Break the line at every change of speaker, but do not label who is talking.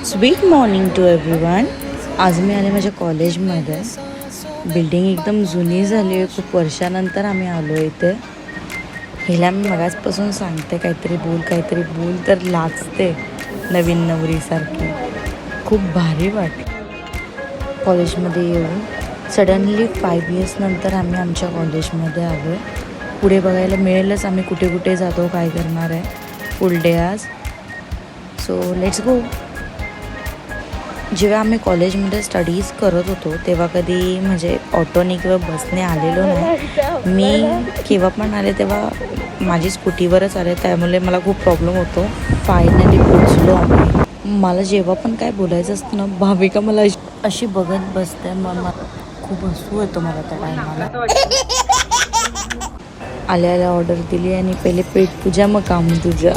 Sweet morning to everyone. आज मी आले माझ्या कॉलेजमध्ये. बिल्डिंग एकदम जुनी झाली आहे. खूप वर्षानंतर आम्ही आलो इथे. हिला मी मगाचपासून सांगते काहीतरी बोल तर लाजते नवीन नवरीसारखी. खूप भारी वाटते कॉलेजमध्ये येऊन. सडनली 5 इयर्स नंतर आम्ही आमच्या कॉलेजमध्ये आलो आहे. पुढे बघायला मिळेलच आम्ही कुठे कुठे जातो, काय करणार आहे. फुल डे आज. So let's go. जेव्हा आम्ही कॉलेजमध्ये स्टडीज करत होतो तेव्हा कधी म्हणजे ऑटोने किंवा बसने आलेलो नाही. मी केव्हा पण आले तेव्हा माझी स्कूटीवरच आले, त्यामुळे मला खूप प्रॉब्लेम होतो. फायनली पोचलो आम्ही. मला जेव्हा पण काय बोलायचं असतं ना, भाविका मला अशी बघत बसते. मग खूप हसू येतो मला त्या टायमाला. आल्या ऑर्डर दिली आणि पहिले पेट पूजा, मग काम तुझ्या.